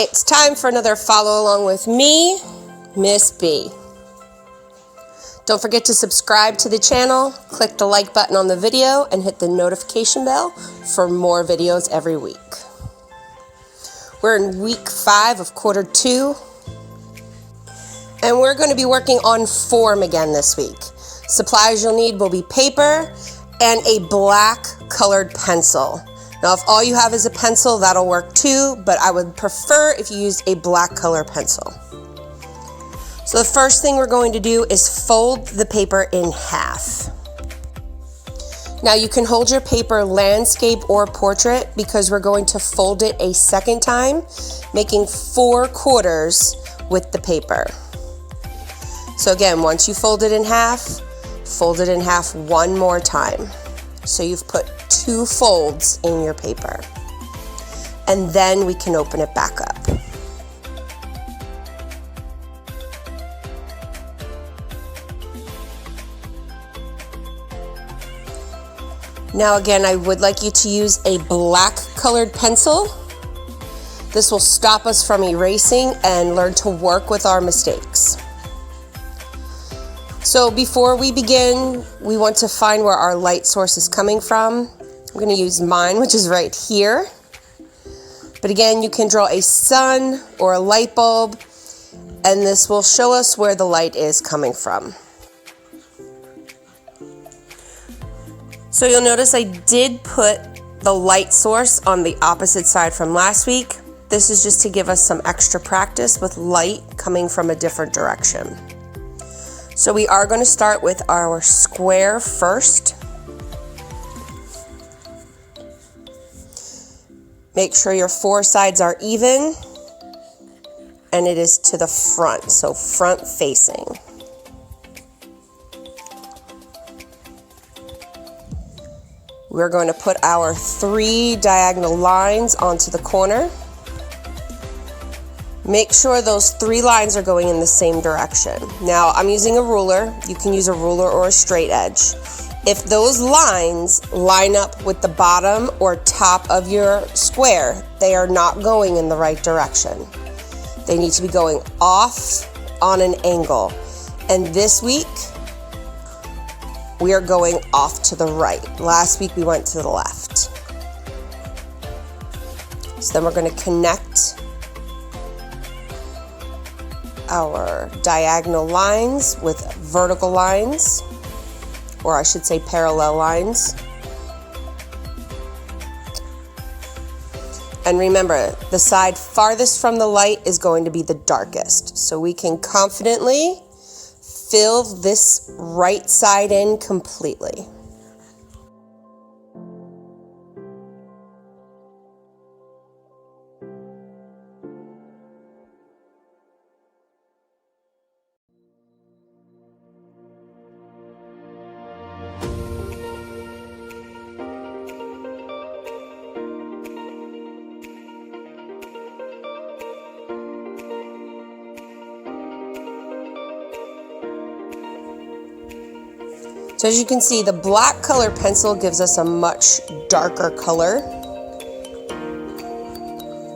It's time for another follow along with me, Miss B. Don't forget to subscribe to the channel, click the like button on the video, and hit the notification bell for more videos every week. We're in week 5 of quarter 2, and we're going to be working on form again this week. Supplies you'll need will be paper and a black colored pencil. Now, if all you have is a pencil, that'll work too, but I would prefer if you used a black color pencil. So the first thing we're going to do is fold the paper in half. Now you can hold your paper landscape or portrait because we're going to fold it a second time, making 4 quarters with the paper. So again, once you fold it in half one more time. So you've put 2 folds in your paper. And then we can open it back up. Now again, I would like you to use a black colored pencil. This will stop us from erasing and learn to work with our mistakes. So before we begin, we want to find where our light source is coming from. I'm going to use mine, which is right here. But again, you can draw a sun or a light bulb, and this will show us where the light is coming from. So you'll notice I did put the light source on the opposite side from last week. This is just to give us some extra practice with light coming from a different direction. So we are going to start with our square first. Make sure your 4 sides are even, and it is to the front, so front facing. We're going to put our 3 diagonal lines onto the corner. Make sure those 3 lines are going in the same direction. Now, I'm using a ruler. You can use a ruler or a straight edge. If those lines line up with the bottom or top of your square, they are not going in the right direction. They need to be going off on an angle. And this week, we are going off to the right. Last week, we went to the left. So then we're going to connect our diagonal lines with vertical lines, or I should say parallel lines. And remember, the side farthest from the light is going to be the darkest. So we can confidently fill this right side in completely. So as you can see, the black color pencil gives us a much darker color.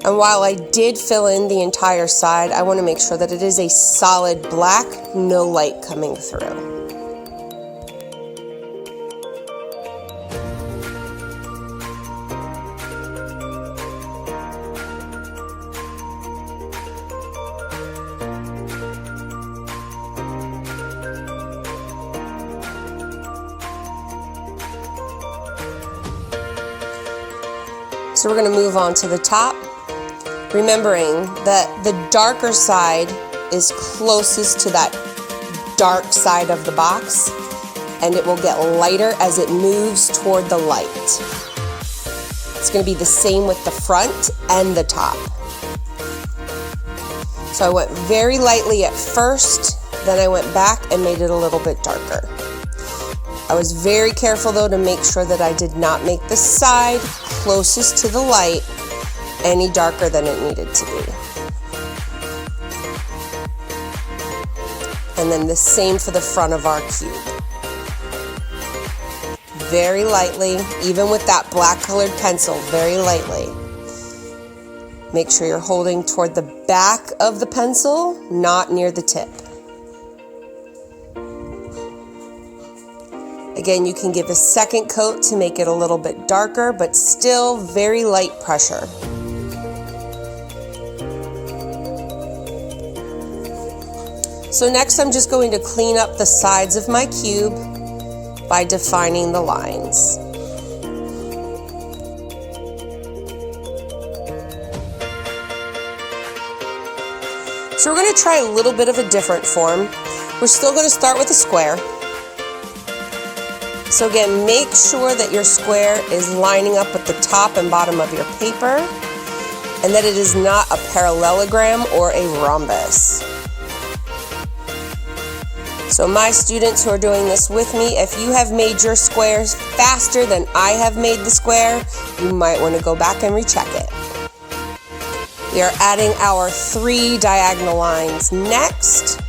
And while I did fill in the entire side, I want to make sure that it is a solid black, no light coming through. So we're going to move on to the top, remembering that the darker side is closest to that dark side of the box, and it will get lighter as it moves toward the light. It's going to be the same with the front and the top. So I went very lightly at first, then I went back and made it a little bit darker. I was very careful though to make sure that I did not make the side closest to the light any darker than it needed to be. And then the same for the front of our cube. Very lightly, even with that black colored pencil, very lightly. Make sure you're holding toward the back of the pencil, not near the tip. Again, you can give a second coat to make it a little bit darker, but still very light pressure. So next I'm just going to clean up the sides of my cube by defining the lines. So we're going to try a little bit of a different form. We're still going to start with a square. So again, make sure that your square is lining up with the top and bottom of your paper and that it is not a parallelogram or a rhombus. So my students who are doing this with me, if you have made your squares faster than I have made the square, you might want to go back and recheck it. We are adding our 3 diagonal lines next.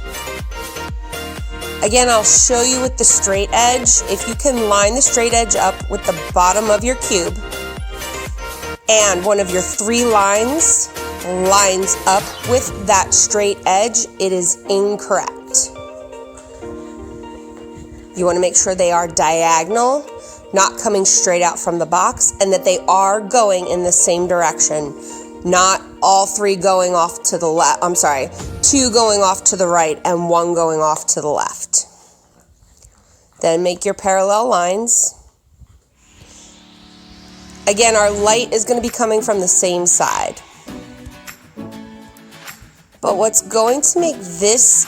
Again, I'll show you with the straight edge. If you can line the straight edge up with the bottom of your cube and one of your 3 lines lines up with that straight edge, it is incorrect. You want to make sure they are diagonal, not coming straight out from the box, and that they are going in the same direction, not all 3 going off to the left. 2 going off to the right and 1 going off to the left. Then make your parallel lines. Again, our light is going to be coming from the same side. But what's going to make this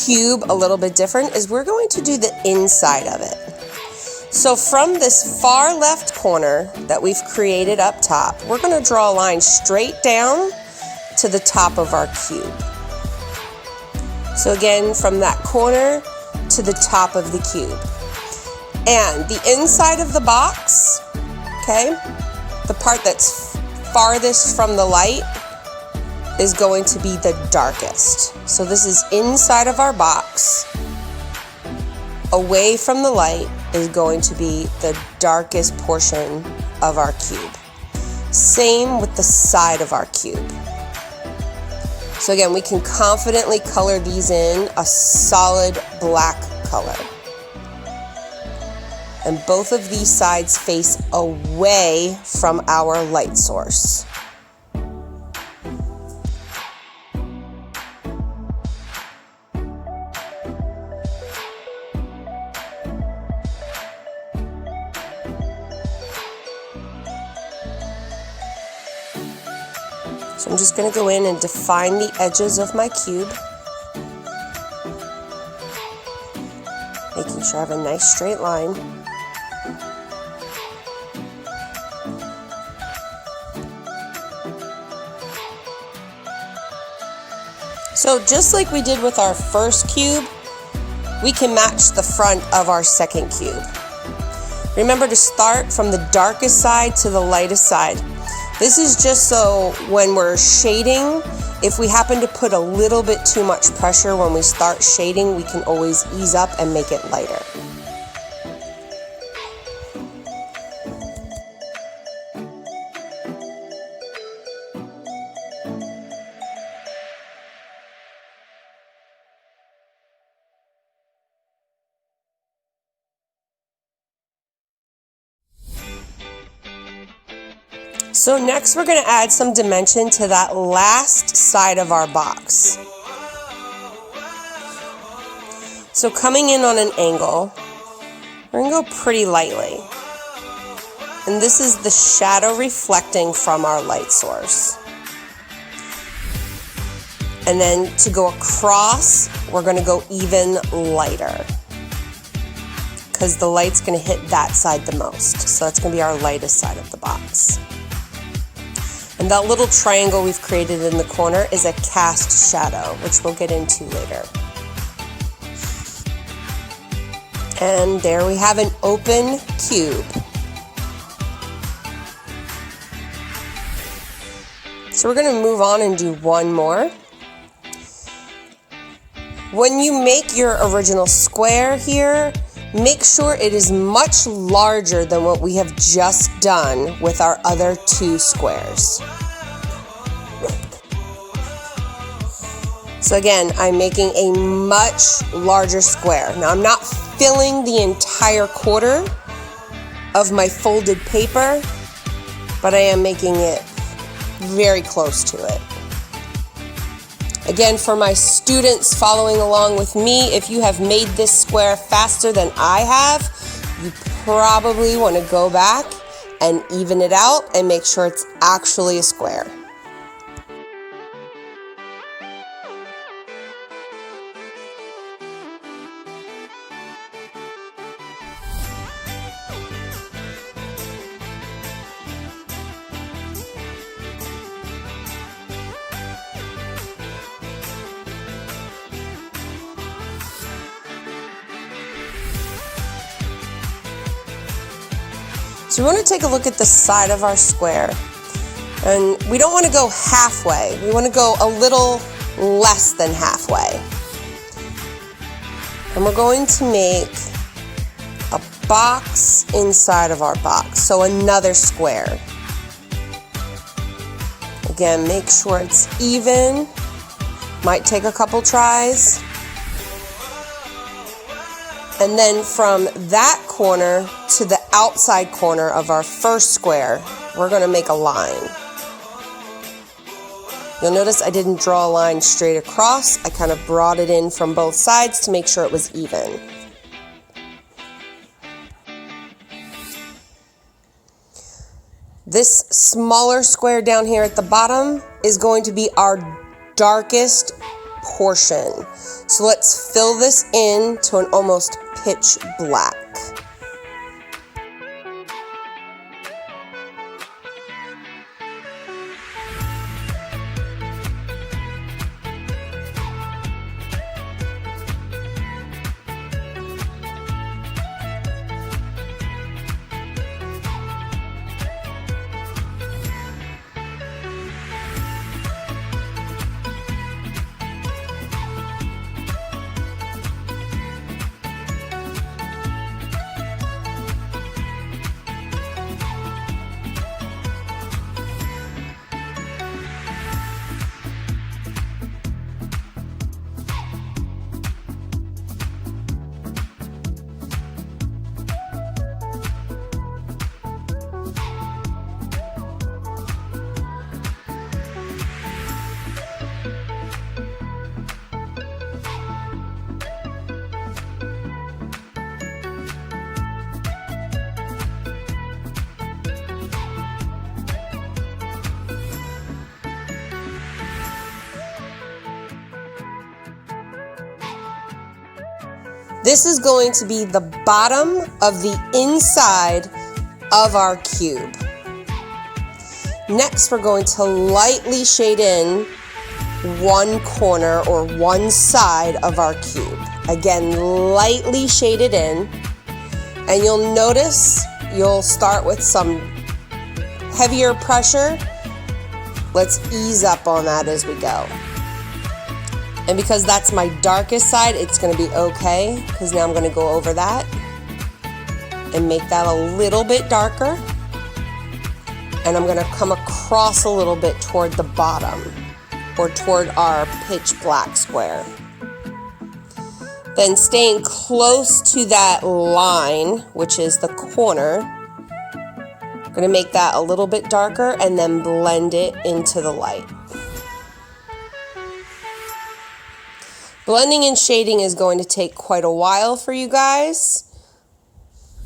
cube a little bit different is we're going to do the inside of it. So from this far left corner that we've created up top, we're going to draw a line straight down to the top of our cube. So again, from that corner to the top of the cube. And the inside of the box, okay, the part that's farthest from the light is going to be the darkest. So this is inside of our box. Away from the light is going to be the darkest portion of our cube. Same with the side of our cube. So again, we can confidently color these in a solid black color. And both of these sides face away from our light source. So I'm just going to go in and define the edges of my cube, making sure I have a nice straight line. So just like we did with our first cube, we can match the front of our second cube. Remember to start from the darkest side to the lightest side. This is just so when we're shading, if we happen to put a little bit too much pressure when we start shading, we can always ease up and make it lighter. So next we're going to add some dimension to that last side of our box. So coming in on an angle, we're going to go pretty lightly. And this is the shadow reflecting from our light source. And then to go across, we're going to go even lighter, because the light's going to hit that side the most. So that's going to be our lightest side of the box. And that little triangle we've created in the corner is a cast shadow, which we'll get into later. And there we have an open cube. So we're going to move on and do one more. When you make your original square here, make sure it is much larger than what we have just done with our other 2 squares. So again, I'm making a much larger square. Now I'm not filling the entire quarter of my folded paper, but I am making it very close to it. Again, for my students following along with me, if you have made this square faster than I have, you probably want to go back and even it out and make sure it's actually a square. So we want to take a look at the side of our square, and we don't want to go halfway. We want to go a little less than halfway. And we're going to make a box inside of our box, so another square. Again, make sure it's even. Might take a couple tries. And then from that corner to the outside corner of our first square, we're going to make a line. You'll notice I didn't draw a line straight across. I kind of brought it in from both sides to make sure it was even. This smaller square down here at the bottom is going to be our darkest portion. So let's fill this in to an almost pitch black. This is going to be the bottom of the inside of our cube. Next, we're going to lightly shade in one corner or one side of our cube. Again, lightly shade it in, and you'll notice you'll start with some heavier pressure. Let's ease up on that as we go. And because that's my darkest side, it's going to be okay, because now I'm going to go over that and make that a little bit darker. And I'm going to come across a little bit toward the bottom, or toward our pitch black square. Then staying close to that line, which is the corner, I'm going to make that a little bit darker and then blend it into the light. Blending and shading is going to take quite a while for you guys,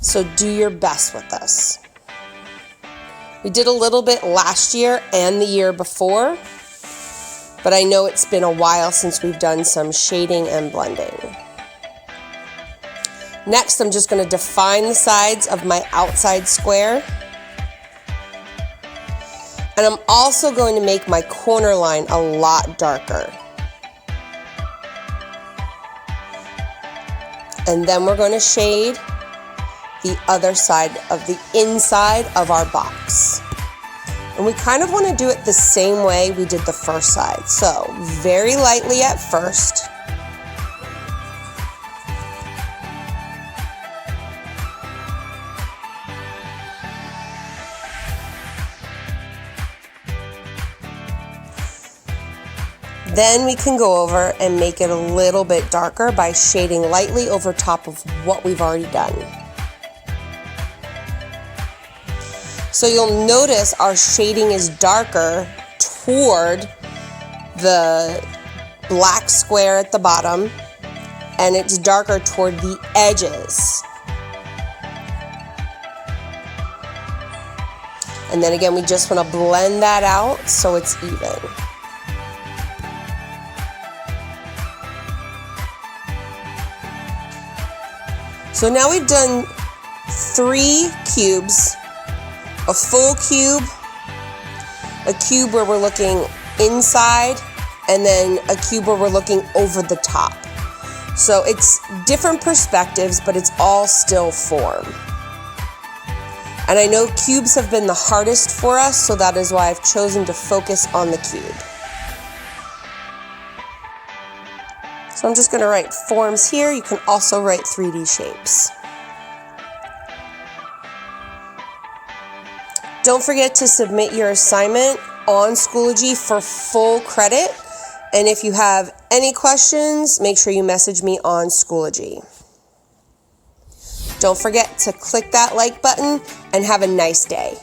so do your best with this. We did a little bit last year and the year before, but I know it's been a while since we've done some shading and blending. Next, I'm just going to define the sides of my outside square. And I'm also going to make my corner line a lot darker. And then we're going to shade the other side of the inside of our box. And we kind of want to do it the same way we did the first side. So very lightly at first. Then we can go over and make it a little bit darker by shading lightly over top of what we've already done. So you'll notice our shading is darker toward the black square at the bottom, and it's darker toward the edges. And then again, we just want to blend that out so it's even. So now we've done 3 cubes, a full cube, a cube where we're looking inside, and then a cube where we're looking over the top. So it's different perspectives, but it's all still form. And I know cubes have been the hardest for us, so that is why I've chosen to focus on the cube. So I'm just going to write forms here. You can also write 3D shapes. Don't forget to submit your assignment on Schoology for full credit. And if you have any questions, make sure you message me on Schoology. Don't forget to click that like button and have a nice day.